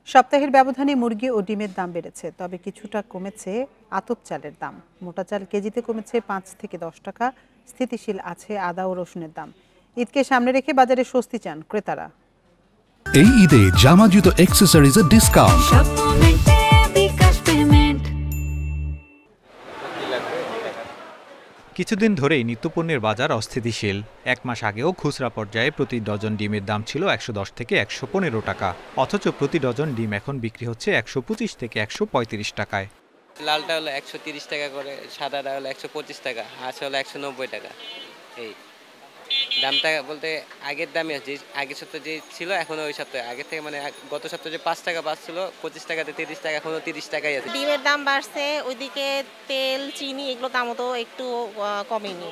সপ্তাহের ব্যবধানে মুরগি ও ডিমের দাম বেড়েছে, তবে কিছুটা কমেছে আতপ চালের দাম। মোটা চাল কেজিতে কমেছে 5 থেকে 10 টাকা। স্থিতিশীল আছে আদা ও রসুনের দাম। ঈদকে সামনে রেখে বাজারে স্বস্তি চান ক্রেতারা। এই ঈদে জামা জুতো অ্যাক্সেসরিজের ডিসকাউন্ট। কিছুদিন ধরেই নিত্যপণ্যের বাজার অস্থিতিশীল। এক মাস আগেও খুচরা পর্যায়ে প্রতি ডজন ডিমের দাম ছিল 110 থেকে 115 টাকা, অথচ প্রতি ডজন ডিম এখন বিক্রি হচ্ছে 125 থেকে 135 টাকায়। লালটা হলো 130 টাকা করে, সাদাটা হলো 125 টাকা, হাঁস হলো 190 টাকা। এই দামটা বলতে আগের দামে আগের সপ্তাহে যে ছিল এখনো ওই সপ্তাহে আগের থেকে মানে গত সপ্তাহে যে 5 টাকা বাড়ছিল 25 টাকাতে 30 টাকা, এখনো 30 টাকাই আছে। ডিমের দাম বাড়ছে, ওইদিকে তেল চিনি এগুলো দামও তো একটু কমেনি।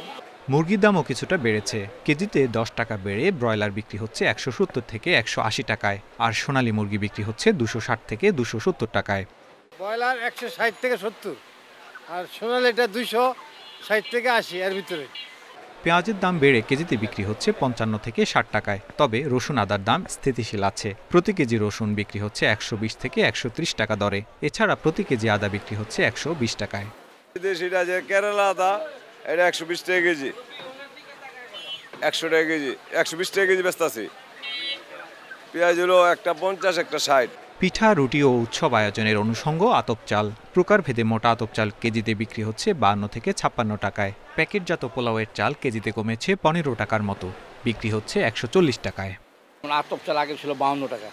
মুরগির দামও কিছুটা বেড়েছে। কেজিতে 10 টাকা বেড়ে ব্রয়লার বিক্রি হচ্ছে 170 থেকে 180 টাকায়, আর সোনালী মুরগি বিক্রি হচ্ছে 260 থেকে 270 টাকায়। ব্রয়লার 160 থেকে 70, আর সোনালীটা 260 থেকে 80 এর ভিতরে। পেঁয়াজের দাম বেড়ে কেজিতে বিক্রি হচ্ছে 55 থেকে 60 টাকায়, তবে রসুন আদার দাম স্থিতিশীল আছে। প্রতি কেজি রসুন বিক্রি হচ্ছে 120 থেকে 130 টাকা দরে। এছাড়া প্রতি কেজি আদা বিক্রি হচ্ছে 120 টাকায়। সেটা যে কেরালা আদা, এটা 120 টাকা কেজি, 100 টাকা কেজি, 120 টাকা কেজি ব্যস্ত আছে। পেঁয়াজ হলো একটা 50, একটা 60। পিঠা, রুটি ও উৎসব আয়োজনের অনুষঙ্গ আতপ চাল। প্রকারভেদে মোটা আতপ চাল কেজিতে বিক্রি হচ্ছে 52 থেকে 56 টাকায়। প্যাকেটজাত পোলাওয়ের চাল কেজিতে কমেছে 15 টাকার মতো, বিক্রি হচ্ছে 140 টাকায়। আতপ চাল আগে ছিল 52 টাকা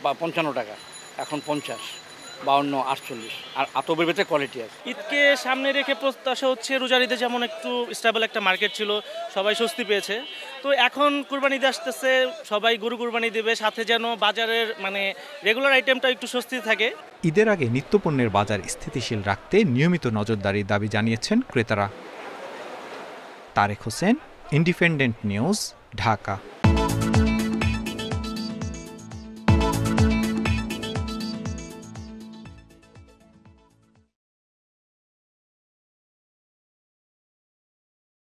বা 55 টাকা, এখন 50, 52, 48। আর আতপের ভেতরে কোয়ালিটি আছে। ঈদকে সামনে রেখে প্রত্যাশা হচ্ছে রোজার ঈদে যেমন একটু স্টেবল একটা মার্কেট ছিল, সবাই স্বস্তি পেয়েছে। তো এখন কুরবানি ঈদ আসতেছে, সবাই গরু কুরবানি দেবে, সাথে যেন বাজারের মানে রেগুলার আইটেমটা একটু স্বস্তি থাকে। ঈদের আগে নিত্যপণ্যের বাজার স্থিতিশীল রাখতে নিয়মিত নজরদারির দাবি জানিয়েছেন ক্রেতারা। Tarek Hossain, Independent News, Dhaka.